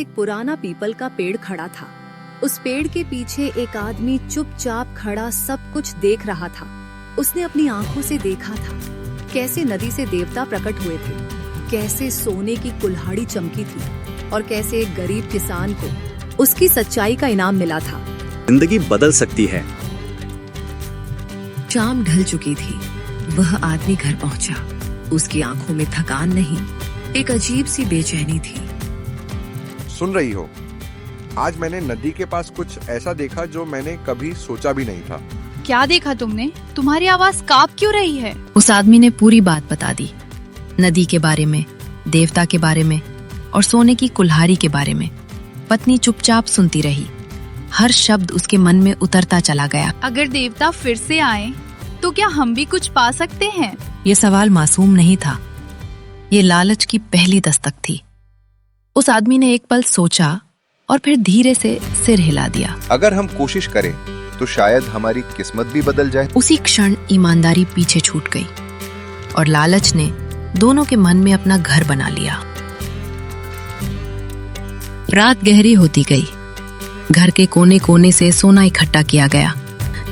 एक पुराना पीपल का पेड़ खड़ा था। उस पेड़ के पीछे एक आदमी चुपचाप खड़ा सब कुछ देख रहा था। उसने अपनी आंखों से देखा था कैसे नदी से देवता प्रकट हुए थे, कैसे सोने की कुल्हाड़ी चमकी थी और कैसे एक गरीब किसान को उसकी सच्चाई का इनाम मिला था। जिंदगी बदल सकती है। शाम ढल चुकी थी। वह आदमी घर पहुंचा। उसकी आंखों में थकान नहीं, एक अजीब सी बेचैनी थी। सुन रही हो? आज मैंने नदी के पास कुछ ऐसा देखा जो मैंने कभी सोचा भी नहीं था। क्या देखा तुमने? तुम्हारी आवाज कांप क्यों रही है? उस आदमी ने पूरी बात बता दी, नदी के बारे में, देवता के बारे में और सोने की कुल्हाड़ी के बारे में। पत्नी चुपचाप सुनती रही। हर शब्द उसके मन में उतरता चला गया। अगर देवता फिर से आए तो क्या हम भी कुछ पा सकते हैं? ये सवाल मासूम नहीं था, ये लालच की पहली दस्तक थी। उस आदमी ने एक पल सोचा और फिर धीरे से सिर हिला दिया। अगर हम कोशिश करें तो शायद हमारी किस्मत भी बदल जाए। उसी क्षण ईमानदारी पीछे छूट गई और लालच ने दोनों के मन में अपना घर बना लिया। रात गहरी होती गई। घर के कोने कोने से सोना इकट्ठा किया गया।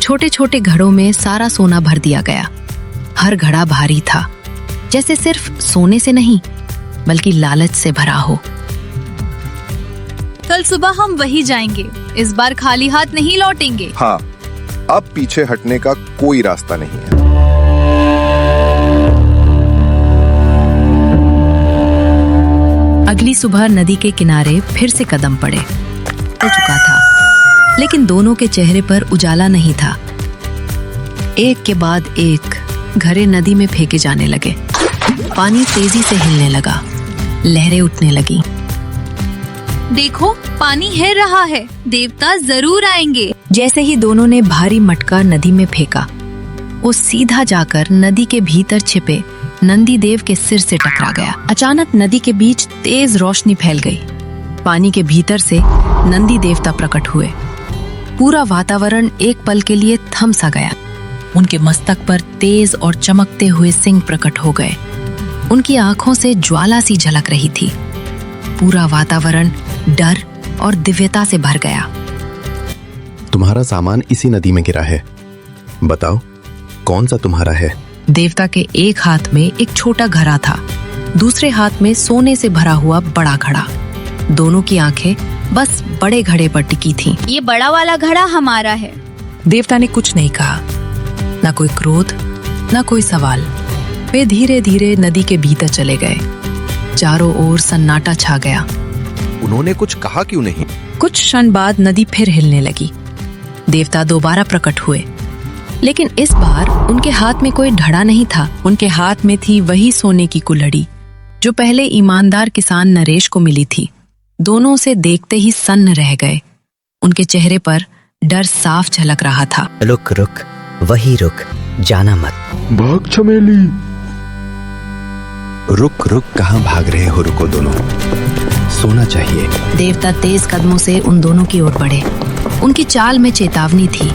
छोटे छोटे घड़ों में सारा सोना भर दिया गया। हर घड़ा भारी था, जैसे सिर्फ सोने से नहीं बल्कि लालच से भरा हो। कल सुबह हम वही जाएंगे। इस बार खाली हाथ नहीं लौटेंगे। हाँ, अब पीछे हटने का कोई रास्ता नहीं है। अगली सुबह नदी के किनारे फिर से कदम पड़े। हो चुका था, लेकिन दोनों के चेहरे पर उजाला नहीं था। एक के बाद एक घड़े नदी में फेंके जाने लगे। पानी तेजी से हिलने लगा, लहरें उठने लगी। देखो, पानी हिल रहा है, देवता जरूर आएंगे। जैसे ही दोनों ने भारी मटका नदी में फेंका, वो सीधा जाकर नदी के भीतर छिपे नंदी देव के सिर से टकरा गया। अचानक नदी के बीच तेज रोशनी फैल गई। पानी के भीतर से नंदी देवता प्रकट हुए। पूरा वातावरण एक पल के लिए थम सा गया। उनके मस्तक पर तेज और चमकते हुए सिंग प्रकट हो गए। उनकी आंखों से ज्वाला सी झलक रही थी। पूरा वातावरण डर और दिव्यता से भर गया। तुम्हारा सामान इसी नदी में गिरा है, बताओ कौन सा तुम्हारा है? देवता के एक हाथ में एक छोटा घड़ा था, दूसरे हाथ में सोने से भरा हुआ बड़ा घड़ा। दोनों की आंखें बस बड़े घड़े पर टिकी थीं। ये बड़ा वाला घड़ा हमारा है। देवता ने कुछ नहीं कहा, ना कोई क्रोध, ना कोई सवाल। वे धीरे धीरे नदी के भीतर चले गए। चारों ओर सन्नाटा छा गया। उन्होंने कुछ कहा क्यों नहीं? कुछ क्षण बाद नदी फिर हिलने लगी। देवता दोबारा प्रकट हुए, लेकिन इस बार उनके हाथ में कोई ढड़ा नहीं था। उनके हाथ में थी वही सोने की कुल्हाड़ी जो पहले ईमानदार किसान नरेश को मिली थी। दोनों उसे देखते ही सन्न रह गए। उनके चेहरे पर डर साफ झलक रहा था। रुक रुक, वही रुक, जाना मत। भाग चमेली। रुक रुक, कहाँ भाग रहे हो? रुको दोनों, सोना चाहिए। देवता तेज कदमों से उन दोनों की ओर बढ़े। उनकी चाल में चेतावनी थी,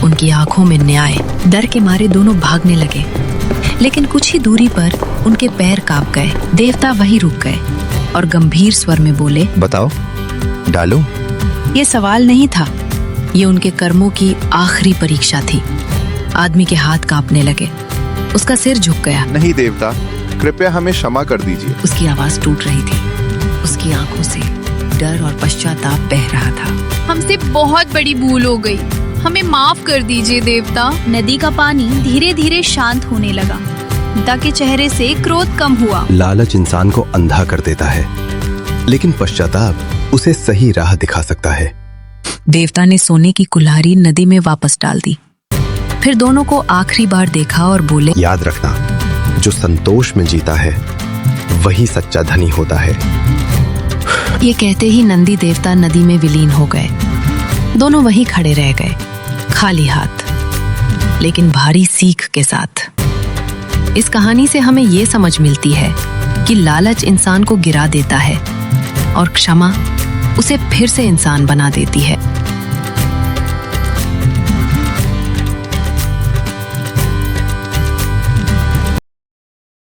उनकी आंखों में न्याय। डर के मारे दोनों भागने लगे, लेकिन कुछ ही दूरी पर उनके पैर कांप गए। देवता वहीं रुक गए और गंभीर स्वर में बोले, बताओ, डालो। ये सवाल नहीं था, ये उनके कर्मों की आखिरी परीक्षा थी। आदमी के हाथ कांपने लगे, उसका सिर झुक गया। नहीं देवता, कृपया हमें क्षमा कर दीजिए। उसकी आवाज टूट रही थी, उसकी आंखों से डर और पश्चाताप बह रहा था। हमसे बहुत बड़ी भूल हो गई, हमें माफ कर दीजिए देवता। नदी का पानी धीरे धीरे शांत होने लगा। पिता के चेहरे से क्रोध कम हुआ। लालच इंसान को अंधा कर देता है, लेकिन पश्चाताप उसे सही राह दिखा सकता है। देवता ने सोने की कुल्हाड़ी नदी में वापस डाल दी। फिर दोनों को आखिरी बार देखा और बोले, याद रखना, जो संतोष में जीता है वही सच्चा धनी होता है। ये कहते ही नंदी देवता नदी में विलीन हो गए। दोनों वहीं खड़े रह गए, खाली हाथ, लेकिन भारी सीख के साथ। इस कहानी से हमें ये समझ मिलती है कि लालच इंसान को गिरा देता है और क्षमा उसे फिर से इंसान बना देती है।